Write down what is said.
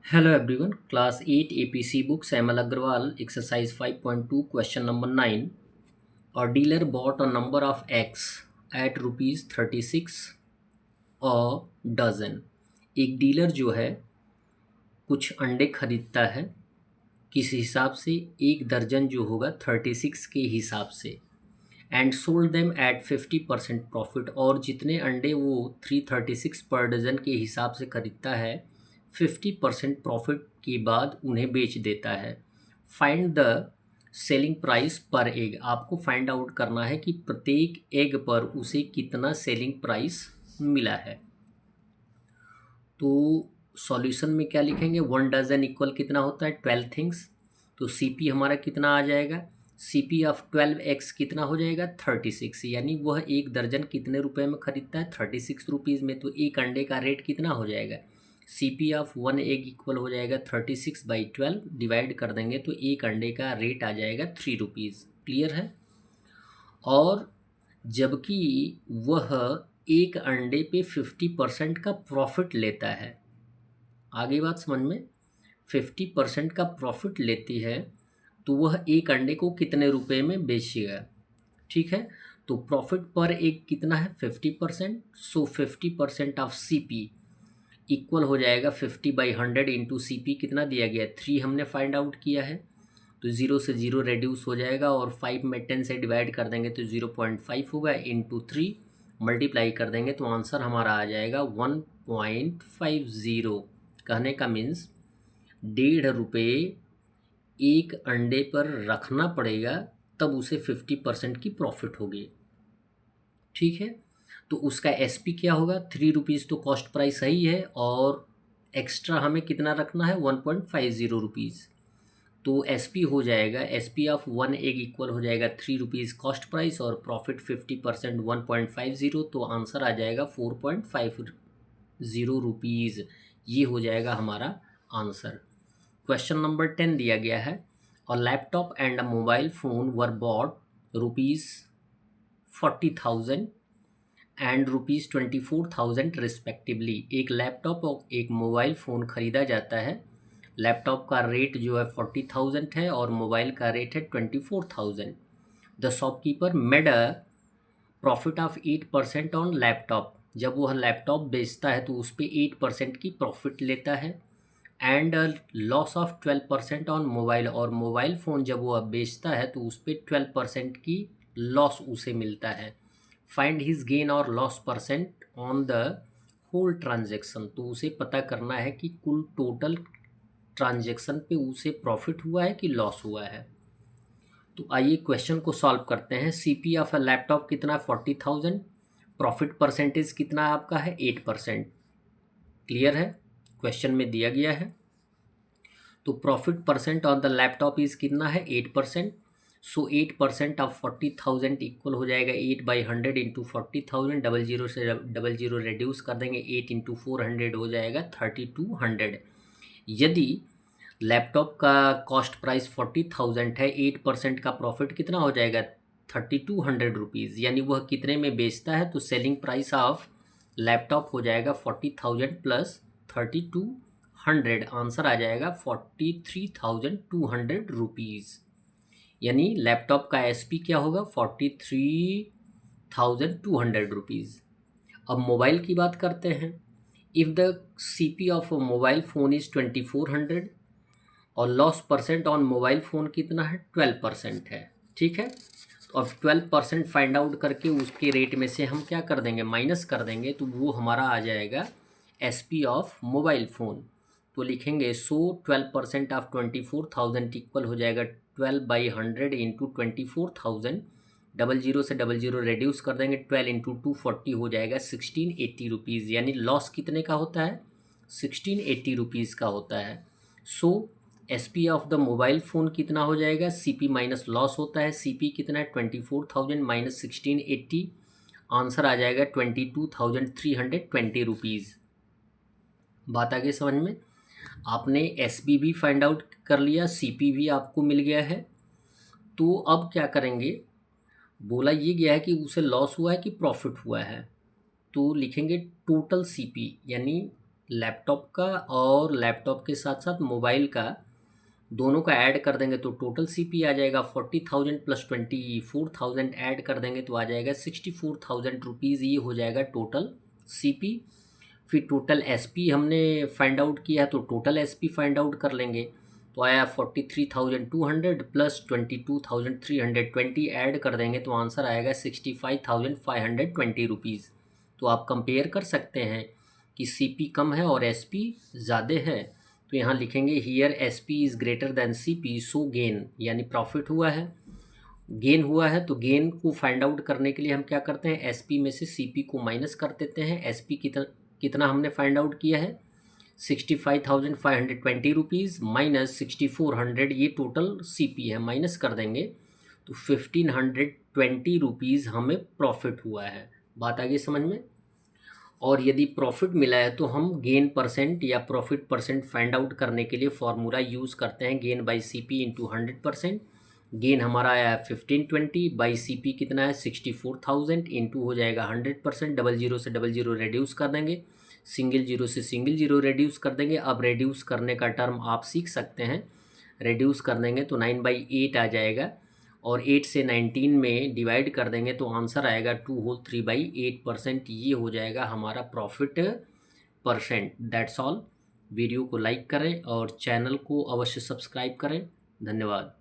Hello everyone, Class 8 APC books, Amal Agrawal, exercise 5.2, question number 9. A dealer bought a number of eggs at rupees 36 a dozen. एक dealer जो है कुछ अंडे खरीदता है किस हिसाब से, एक दर्जन जो होगा 36 के हिसाब से, and sold them at 50% profit, और जितने अंडे वो 336 पर डज़न के हिसाब से खरीदता है 50% प्रॉफिट के बाद उन्हें बेच देता है। फाइंड द सेलिंग प्राइस पर एग। आपको फाइंड आउट करना है कि प्रत्येक एग पर उसे कितना सेलिंग प्राइस मिला है। तो सॉल्यूशन में क्या लिखेंगे, 1 डजन इक्वल कितना होता है 12 थिंग्स। तो सीपी हमारा कितना आ जाएगा, सीपी ऑफ 12x कितना हो जाएगा 36, यानी वह एक दर्जन कितने रुपए में खरीदता है 36 रुपीज़ में। तो एक अंडे का रेट कितना हो जाएगा, सीपी ऑफ 1 एग इक्वल हो जाएगा 36/12, डिवाइड कर देंगे तो एक अंडे का रेट आ जाएगा 3 रुपीज़। क्लियर है। और जबकि वह एक अंडे पे 50% का प्रॉफिट लेता है, आगे बात समझ में, 50% का प्रॉफिट लेती है तो वह एक अंडे को कितने रुपए में बेचेगा। ठीक है, तो प्रॉफिट पर एक कितना है 50%, सो 50% ऑफ सीपी इक्वल हो जाएगा 50/100 इंटू सीपी कितना दिया गया 3 हमने फाइंड आउट किया है। तो 0 से 0 रेड्यूस हो जाएगा और 5 में 10 से डिवाइड कर देंगे तो 0.5 होगा, इंटू 3 मल्टीप्लाई कर देंगे तो आंसर हमारा आ जाएगा 1.50। कहने का मीन्स 1.5 रुपये एक अंडे पर रखना पड़ेगा तब उसे 50% की प्रॉफिट होगी। ठीक है, तो उसका एसपी क्या होगा 3 रुपीज़, तो कॉस्ट प्राइस सही है, और एक्स्ट्रा हमें कितना रखना है 1.50 रुपीज़। तो एसपी हो जाएगा, एसपी ऑफ 1 एग इक्वल हो जाएगा 3 रुपीज़ कॉस्ट प्राइस और प्रॉफिट 50% 1.50, तो आंसर आ जाएगा 4.50 रुपीज़। ये हो जाएगा हमारा आंसर। क्वेश्चन नंबर 10 दिया गया है, और laptop and a mobile phone were bought ₹40,000 and ₹24,000 respectively. एक लैपटॉप और एक मोबाइल फ़ोन ख़रीदा जाता है। लैपटॉप का रेट जो है 40,000 है और मोबाइल का रेट है 24,000। The shopkeeper made a profit of 8% on laptop. जब वह लैपटॉप बेचता है तो उस पर 8% की प्रॉफिट लेता है, and loss of 12% on mobile, और मोबाइल फ़ोन जब वह बेचता है तो उस पर 12% की लॉस उसे मिलता है। फाइंड हिज गेन और loss percent on the whole transaction. तो उसे पता करना है कि कुल टोटल ट्रांजेक्शन पे उसे प्रॉफिट हुआ है कि लॉस हुआ है। तो आइए क्वेश्चन को सॉल्व करते हैं। सीपी ऑफ अ लैपटॉप कितना है 40,000, प्रॉफिट परसेंटेज कितना आपका है 8%। क्लियर है, क्वेश्चन में दिया गया है। तो profit percent on the laptop is कितना है 8%। सो 8% ऑफ 40,000 इक्वल हो जाएगा 8/100 इंटू 40,000, 00 से 00 रेड्यूस कर देंगे, 8 इंटू 400 हो जाएगा 3200। यदि लैपटॉप का कॉस्ट प्राइस 40,000 है, 8% का प्रॉफिट कितना हो जाएगा 3200 रुपीज़, यानी वह कितने में बेचता है, तो सेलिंग प्राइस ऑफ लैपटॉप हो जाएगा 40,000 प्लस 3200, आंसर आ जाएगा 43,200 रुपीज़। यानी लैपटॉप का एसपी क्या होगा 43,200 रुपीज़। अब मोबाइल की बात करते हैं। If the CP of mobile phone is 2400 और loss percent on mobile phone कितना है 12% है। ठीक है, और 12% फाइंड आउट करके उसके रेट में से हम क्या कर देंगे माइनस कर देंगे, तो वो हमारा आ जाएगा एसपी ऑफ मोबाइल फ़ोन। तो लिखेंगे 12% ऑफ 24,000 इक्वल हो जाएगा 12/100 इंटू 24,000, 00 से 00 रेड्यूस कर देंगे, 12 इंटू 240 हो जाएगा 1680 रुपीज़। यानी लॉस कितने का होता है 1680 रुपीज़ का होता है। So S P of the mobile phone कितना हो जाएगा, सी पी माइनस लॉस होता है, सी पी कितना है 24,000 माइनस 1680, आंसर आ जाएगा 22,320 रुपीज़। बात आगे समझ में। आपने एस पी भी फाइंड आउट कर लिया, सी पी भी आपको मिल गया है। तो अब क्या करेंगे, बोला ये गया है कि उसे लॉस हुआ है कि प्रॉफिट हुआ है, तो लिखेंगे टोटल सी पी, यानी लैपटॉप का और लैपटॉप के साथ साथ मोबाइल का दोनों का ऐड कर देंगे तो टोटल सीपी आ जाएगा 40,000 प्लस 24,000 ऐड कर देंगे तो आ जाएगा 64,000 रुपीज़। ये हो जाएगा टोटल सीपी। फिर टोटल एसपी हमने फाइंड आउट किया है तो टोटल एसपी फाइंड आउट कर लेंगे तो आया 43,200 प्लस 22,320 ऐड कर देंगे तो आंसर आएगा 65,520 रुपीज़। तो आप कंपेयर कर सकते हैं कि सीपी कम है और एसपी ज़्यादा है। तो यहाँ लिखेंगे here SP is greater than CP so gain, यानी प्रॉफिट हुआ है, गेन हुआ है। तो गेन को फाइंड आउट करने के लिए हम क्या करते हैं, एसपी में से सीपी को माइनस कर देते हैं। एसपी कितना हमने फाइंड आउट किया है 65,520 रुपीज़ माइनस 6,400, ये टोटल सीपी है, माइनस कर देंगे तो 1,520 रुपीज़ हमें प्रॉफिट हुआ है। बात आगे समझ में। और यदि प्रॉफिट मिला है तो हम गेन परसेंट या प्रॉफिट परसेंट फाइंड आउट करने के लिए फॉर्मूला यूज़ करते हैं, gain by CP into 100%। Gain हमारा आया है 1520 बाई सीपी कितना है 64,000 इंटू हो जाएगा 100%। डबल जीरो से डबल जीरो रेड्यूस कर देंगे, सिंगल जीरो से सिंगल जीरो रेड्यूस कर देंगे। अब रेड्यूस करने का टर्म आप सीख सकते हैं, रेड्यूस कर देंगे तो 9/8 आ जाएगा और 8 से 19 में डिवाइड कर देंगे तो आंसर आएगा 2 होल 3/8%। ये हो जाएगा हमारा profit percent. That's all. Video को लाइक करें और चैनल को अवश्य सब्सक्राइब करें। धन्यवाद।